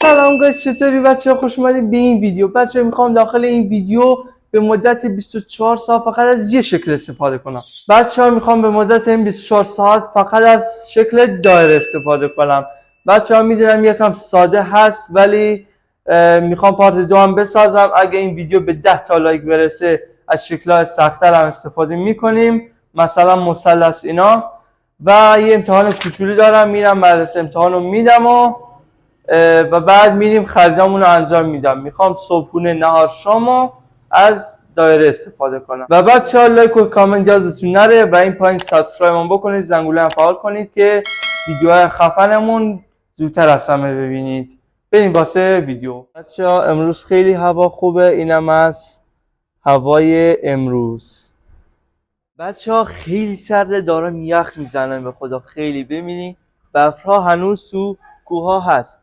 سلام گایز، چطوری بچه ها؟ خوش اومدید به این ویدیو. بچه ها میخوام داخل این ویدیو به مدت 24 ساعت فقط از یه شکل استفاده کنم. بچه ها میخوام به مدت این 24 ساعت فقط از شکل دایره استفاده کنم. بچه ها میدونم یکم ساده هست ولی میخوام پارت دو هم بسازم. اگه این ویدیو به 10 تا لایک برسه از شکل‌های سخت‌تر هم استفاده میکنیم، مثلا مثلث اینا. و یه امتحان کوچولی دارم، میرم مدرسه امتحان رو میدم و بعد میریم خریدامون رو انجام میدم. میخوام صبحونه نهار شامو از دایره استفاده کنم. و بعد چهار لایک و کامنت یادتون نره و این پایین سابسکرایب هم بکنید، زنگوله هم فعال کنید که ویدیوهای خفنمون زودتر از همه ببینید. بریم واسه ویدیو. بچه‌ها امروز خیلی هوا خوبه، اینم از هوای امروز. بچه‌ها خیلی سرده، دارم یخ میزنم به خدا، خیلی. ببینید برف‌ها هنوز تو کوها هست.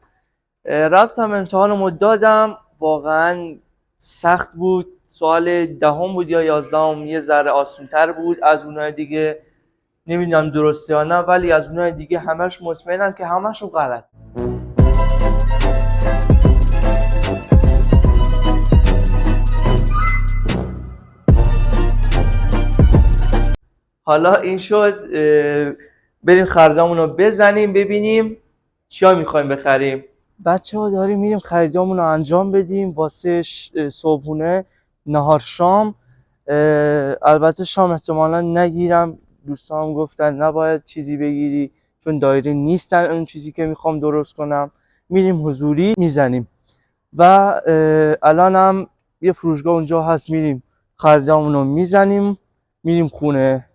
رفتم امتحانمو دادم، واقعا سخت بود. سوال دهم بود یا 11ام، یه ذره آسان‌تر بود از اونهای دیگه. نمیدونم درسته یا نه، ولی از اونهای دیگه همش مطمئنم که همشون غلط. حالا این شد، بریم خریدامون رو بزنیم ببینیم چیا میخوایم بخریم. بچه ها داریم میریم خریدامون رو انجام بدیم واسه صبحونه نهار شام. البته شام احتمالا نگیرم، دوستان گفتن نباید چیزی بگیری چون دایره نیستن اون چیزی که میخوام درست کنم. میریم حضوری میزنیم و الان هم یه فروشگاه اونجا هست، میریم خریدامون رو میزنیم میریم خونه.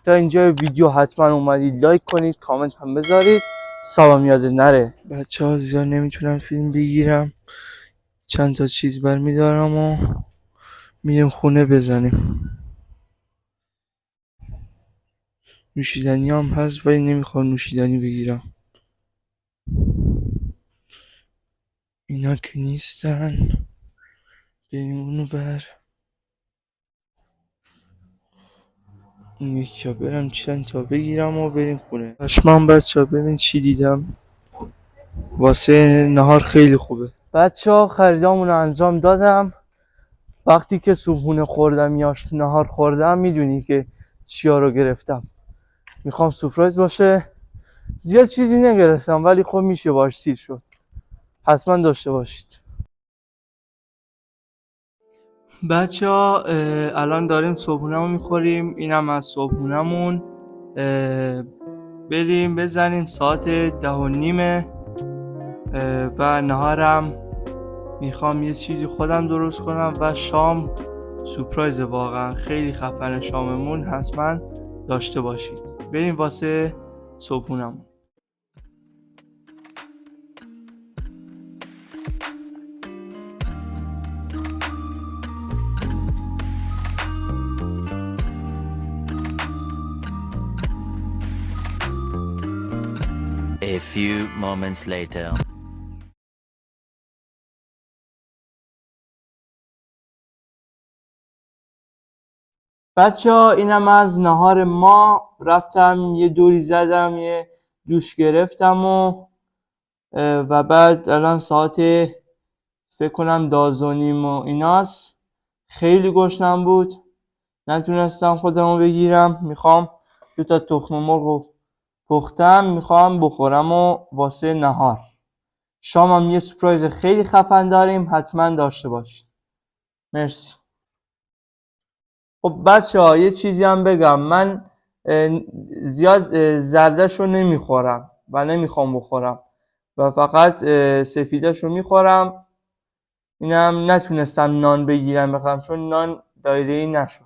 تا اینجا ویدیو حتما اومدید لایک کنید، کامنت هم بذارید، سلام یاد نره. بچه ها زیاد نمیتونم فیلم بگیرم، چند تا چیز برمیدارم و میریم خونه بزنیم. نوشیدنی هم هست ولی نمیخوام نوشیدنی بگیرم، اینا که نیستن. بریم اونو بر اون یکی ها برم چند تا بگیرم و بریم خونه. پشمام بچه ها، ببین چی دیدم واسه نهار خیلی خوبه. بچه ها خریدامون رو انجام دادم. وقتی که صبحونه خوردم یا نهار خوردم میدونی که چیا رو گرفتم. میخوام سورپرایز باشه. زیاد چیزی نگرفتم ولی خب میشه باش سیر شد. حتما داشته باشید. بچه ها الان داریم صبحونمون میخوریم، اینم از صبحونمون. بریم بزنیم، ساعت 10:30 و نهارم میخوام یه چیزی خودم درست کنم و شام سورپرایز، واقعا خیلی خفن شاممون، حتما داشته باشید. بریم واسه صبحونمون. A few moments later. بچه ها اینم از نهار ما. رفتم یه دوری زدم، یه دوش گرفتم و بعد الان ساعت فکر کنم 12:30 و ایناست. خیلی گشنم بود، نتونستم خودمو بگیرم. میخوام 2 تا تخم مرغ پختم میخوام بخورم و واسه نهار. شامم یه سورپرایز خیلی خفن داریم، حتما داشته باشید. مرسی. خب بچه ها یه چیزی هم بگم، من زیاد زردش رو نمیخورم و نمیخوام بخورم و فقط سفیدش رو میخورم. اینم نتونستم نان بگیرم بخرم چون نان دایره‌ای نشد،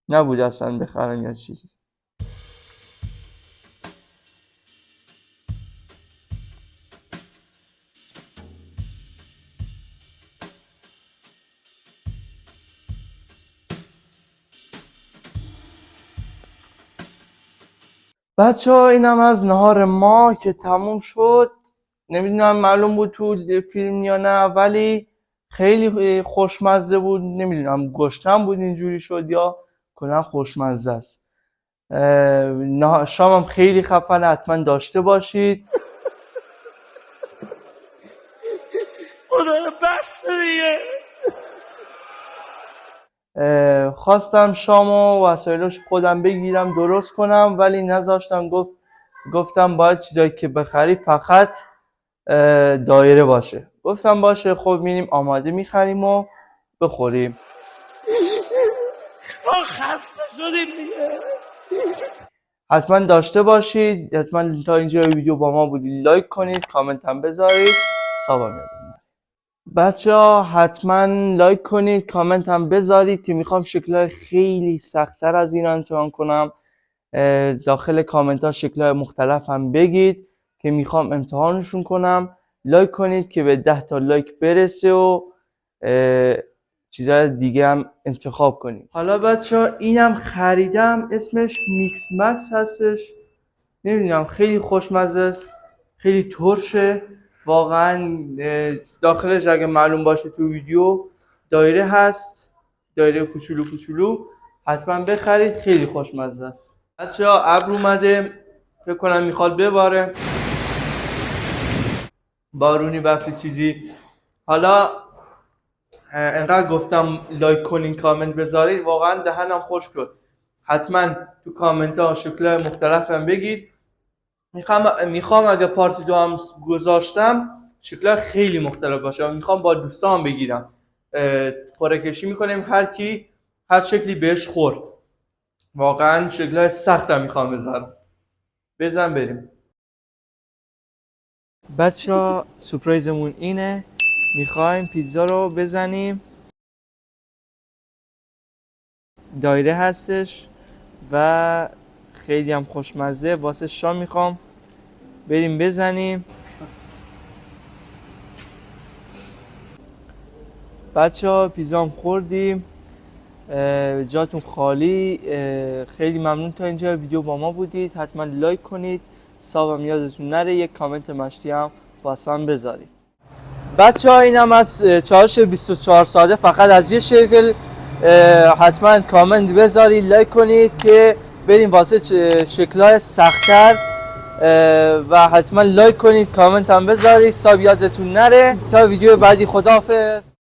نبود اصلا بخرم یا چیزی. بچه ها اینم از نهار ما که تموم شد. نمیدونم معلوم بود تو فیلم یا نه ولی خیلی خوشمزه بود. نمیدونم گشنم بود اینجوری شد یا کلا خوشمزه است. شامم خیلی خفنه، حتما داشته باشید. خواستم شام و وسایلش خودم بگیرم درست کنم ولی نذاشتم. گفتم باید چیزایی که بخری فقط دایره باشه. گفتم باشه، خب میریم آماده میخریم و بخوریم. ما خسته شدیم دیگه. حتما داشته باشید. حتما تا اینجا ویدیو با ما بودید لایک کنید، کامنت هم بذارید. سابم یادم نره. بچه ها حتما لایک کنید، کامنت هم بذارید که میخوام شکلهای خیلی سخت‌تر از این امتحان کنم. داخل کامنت ها شکلهای مختلف هم بگید که میخوام امتحانشون کنم. لایک کنید که به 10 تا لایک برسه و چیزهای دیگه هم انتخاب کنید. حالا بچه ها اینم خریدم، اسمش میکس مکس هستش. نمیدونم، خیلی خوشمزه است، خیلی ترشه واقعا. داخلش اگه معلوم باشه تو ویدیو دایره هست، دایره کوچولو کوچولو. حتما بخرید، خیلی خوشمزه است. بچه ها ابر اومده، فکر کنم میخواد بباره، بارونی بفری چیزی. حالا انقدر گفتم لایک کنین، کامنت بذارید، واقعا دهنم خشک شد. حتما تو کامنت ها شکل‌های مختلف هم بگید. میخوام اگه پارت 2 هم گذاشتم شکل‌ها خیلی مختلف باشه. میخوام با دوستان بگیرم، قرعه کشی میکنیم، هر کی هر شکلی بهش خورد. واقعا شکل‌های سخت هم میخوام بزن بریم. بچه‌ها سورپرایزمون اینه، میخوایم پیتزا رو بزنیم. دایره هستش و خیلی هم خوشمزه. واسه شام میخوام بریم بزنیم. بچه‌ها پیتزا هم خوردیم، جاتون خالی. خیلی ممنون تا اینجا ویدیو با ما بودید. حتما لایک کنید، سابم یادتون نره، یک کامنت مشتی هم واسم بذارید. بچه ها اینم از چالش 24 ساعته، فقط از یه شکل. حتما کامنت بذارید، لایک کنید که بریم واسه شکل‌های سخت‌تر و حتما لایک کنید، کامنت هم بذارید، ساب یادتون نره. تا ویدیو بعدی، خداحافظ.